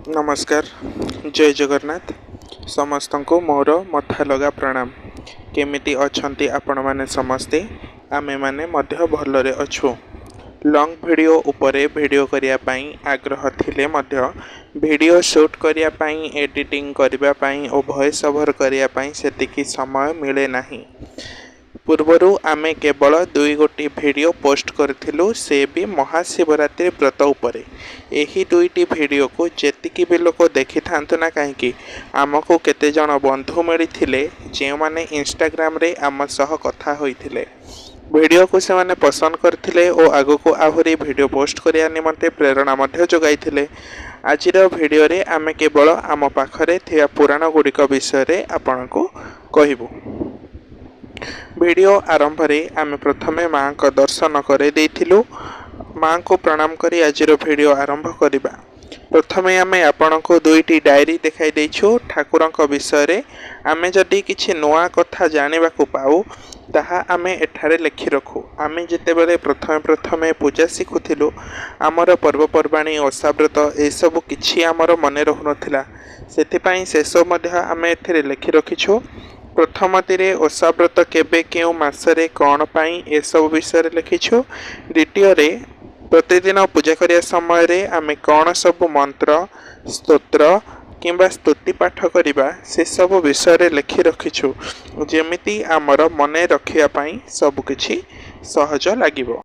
नमस्कार। जय जगन्नाथ। समस्त को मोर मथा लगा प्रणाम। केमिति अछंती आपण माने समस्ते? आमे माने मध्य भलरे अछु। लॉन्ग वीडियो उपरे वीडियो करिया पाई आग्रह थिले मध्य वीडियो शूट करिया पाई, एडिटिंग करिया पाई और वॉइस ओवर करिया पाई सेतिकी समय मिले नाही। पूर्वरु आमे केवल 2 गोटी वीडियो पोस्ट करथिलु, से भी महाशिवरात्रि व्रत उपरे। एही 2टी वीडियो को जेतिकी भी लोक देखि थांतु ना कहीं आमको केते जण बंधु मिली जे माने इंस्टाग्राम रे आम सह कथा होइथिले। वीडियो को से माने पसंद करथिले और आगो को आहुरी वीडियो पोस्ट करिया निमंते प्रेरणा मध्य जोगाइथिले। आजिर वीडियो रे आमे केवल आम पाखरे थिया पुराण गुड़िक विषय रे आपनको कहिबु। वीडियो आरंभ रे आमे प्रथमे मां को दर्शन करे देथिलु। मां को प्रणाम करी आजिर वीडियो आरंभ करिबा। प्रथमे आमे आपनको 2टी डायरी देखाई देछु ठाकुरଙ୍କ विषय रे। आमे जदि किछि नोआ कथा जानिबा को पाऊ ताहा आमे एठारे लिखि रखु। आमे जेतेबेले प्रथमे पूजा शिखुथिलु, आमर पर्वपर्वाणी ओसाव्रत ए सब किछि आमर मने रहु नथिला। सेथिपाई शेष मध्य आमे एथिरे लिखि रखिछु। प्रथमतिरे ओसाव्रत केबे केउ मासरे कौन पाई ए सब विषय रे लिखिछु। द्वितीय रे प्रतिदिन पूजा करिया समय रे आमे कौन सब मंत्र, स्तोत्र किंबा स्तुति पाठ करिबा से सब विषय रे लिखि रखिछु, जेमिति आमर मने रखिया पाई सब किछि सहज लागिबो।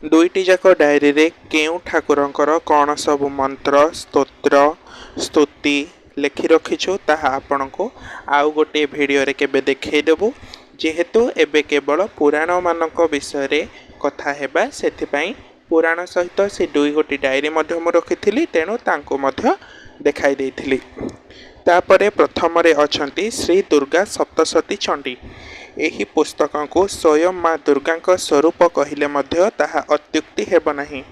2टी जाक डायरी रे केउ ठाकुरंकर कौन सब मंत्र, स्तोत्र, स्तुति लिखि रखिछु ताहा आपनको आउ गोटे वीडियो रे केबे देखै देबु। जेहेतु एबे केवल पुराण मानक विषय रे कथा हेबा, सेथिपाई पुराण सहित से 2 गोटी डायरी मध्य मु रखिथिली, तेणु तांको मध्य देखाई देइथिली। तापरे प्रथम रे अछंती श्री दुर्गा सप्तशती चंडी। एही पुस्तक को स्वयं मां दुर्गा स्वरूप कहिले मध्य ताहा अत्युक्ति हेब नाही।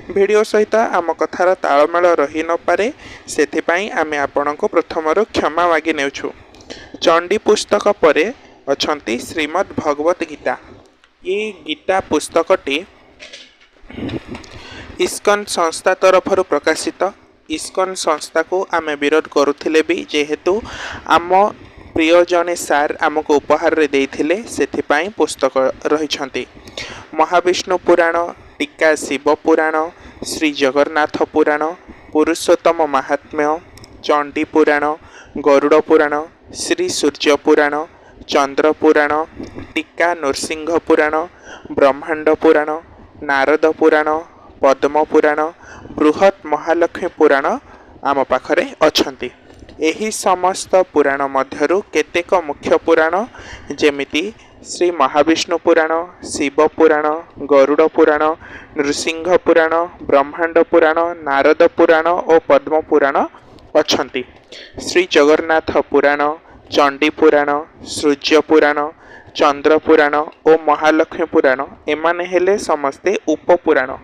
वीडियो सहित आम कथार तालमेल रही न पारे, सेथिपाई आमे आपनको प्रथमरु क्षमा मागी नेउछु। चंडी पुस्तक परे अछंती श्रीमद् भगवत गीता। ये गीता पुस्तकटी इस्कन संस्था तरफरु प्रकाशित। इस्कन संस्था को आमे विरोध करुथिले भी, जेहेतु आम प्रिय जने सार आमको उपहार रे देइथिले, सेथिपाई पुस्तक रहिछंती। महाविष्णु पुराण, टीका शिव पुराण, श्री जगन्नाथ पुराण, पुरुषोत्तम महात्म्य, चंडी पुराण, गरुड़ पुराण, श्री सूर्य पुराण, चंद्र पुराण, टीका नृसिंह पुराण, ब्रह्मांड पुराण, नारद पुराण, पद्म पुराण, बृहत महालक्ष्मी पुराण आम पाखरे अछंती। एही समस्त पुराण मध्यरु केतेक मुख्य पुराण जेमिति श्री महाविष्णु पुराण, शिव पुराण, गरुड़ पुराण, नृसिंह पुराण, ब्रह्मांड पुराण, नारद पुराण और पद्म पुराण अछंती। श्री जगन्नाथ पुराण, चंडी पुराण, सूर्य पुराण, चंद्र पुराण और महालक्ष्मी पुराण एमाने हेले समस्ते उपपुराण।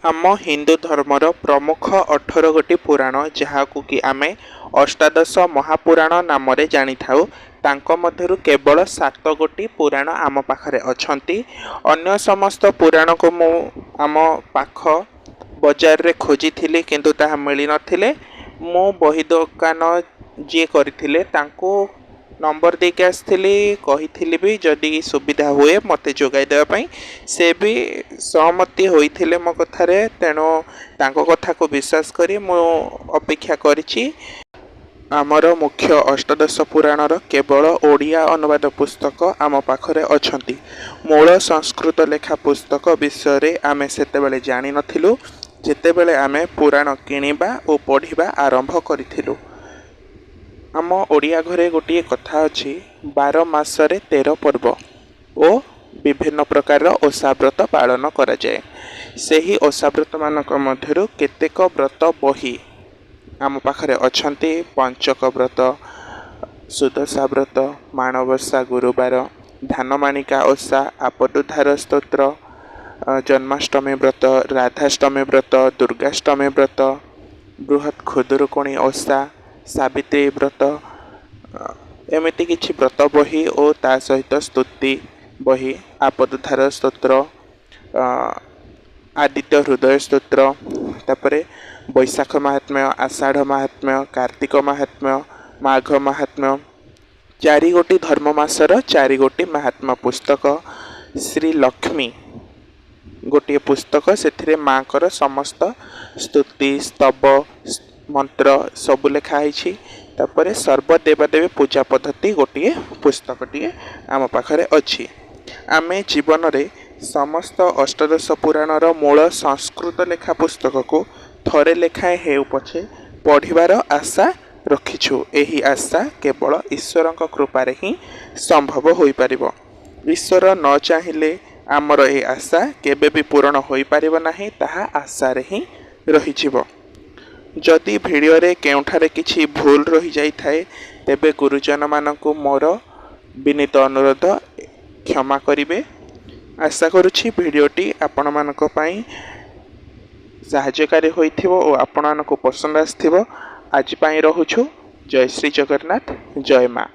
आम हिंदू धर्मर प्रमुख 18 गोटी पुराण, जहाकू कि आमे अष्टादश महापुराण नाम रे जानी थाउ, तांको मध्यरु केवल 7 गोटी पुराण आम पाखरे अछंती। अन्य समस्त पुराण को मु आम पाख बाजार रे खोजी थिली, किंतु ताहा मिली नथिले। मु बही दुकान जे करथिले तांको नंबर देके आसथिली, कहिथिली भी जदि सुविधा हुए मते जोगाई देबा पई। से भी सहमति होइथिले मो कथारे, तेणु तांको कथा को विश्वास करी मु अपेक्षा करिछि। आमर मुख्य अष्टादश पुराणर केवल ओडिया अनुवाद पुस्तक आम पाखरे अछंती। मूल संस्कृत लेखा पुस्तक विषय रे आमे सेतेबेले जानि नथिलु, जेतेबेले आमे पुराण किनिबा और पढ़िबा आरंभ करिथिलु। आम ओडिया घरे गोटे कथा अछि, 12 मासरे 13 पर्व और विभिन्न प्रकार ओसाव्रत पालन करा जाए। सेही ओसाव्रत मानक मध्यरु केतेक व्रत बही आम पाखरे अछंती। पंचक व्रत, सुदशा व्रत, माणवसा गुरुवार, धानमाणिका ओसा, आपदुद्धार स्तोत्र, जन्माष्टमी व्रत, राधाष्टमी व्रत, दुर्गाष्टमी व्रत, बृहत खुदुरुकुणी ओसा, सावित्री व्रत, एमिति किछि व्रत बही और ता सहित स्तुति बही, आपदुद्धार स्तोत्र, आदित्य हृदय स्तोत्र, तापरे बैशाख महात्म्य, आषाढ़ महात्म्य, कार्तिक महात्म्य, माघ महात्म्य, चारि गोटी धर्म मासर चारि गोटी महात्मा पुस्तक, श्री लक्ष्मी गोटे पुस्तक से माँ कर समस्त स्तुति स्तव मंत्र सबू लिखाई। तापर सर्वदेवादेवी पूजा पद्धति गोटे पुस्तकटे आम पाखरे अच्छी। आमे जीवन रे समस्त अष्टादश पुराणर मूल संस्कृत लेखा पुस्तक को थरे लेखाएं हेउ पछे पढ़िबार आशा रखिछु। एही आशा केवल ईश्वर कृपारे ही संभव होई परिबो। ईश्वर न चाहिए आमर ए आशा केबे भी पूर्ण होई परिबो नाही, ताहा आशा रे ही रहिजिवो। जदि भिडियो रे केउठारे किछि भूल रही जाई थाए तेबे गुरुजन मानकु मोर विनीत अनुरोध क्षमा करिवे। आशा करुछि भिडियोटी आपण मानक पई सहायकारी होइथिबो ओ आपण मानकु पसंद आस्थिबो। आज पई रहुछु। जय श्री जगन्नाथ, जय माँ।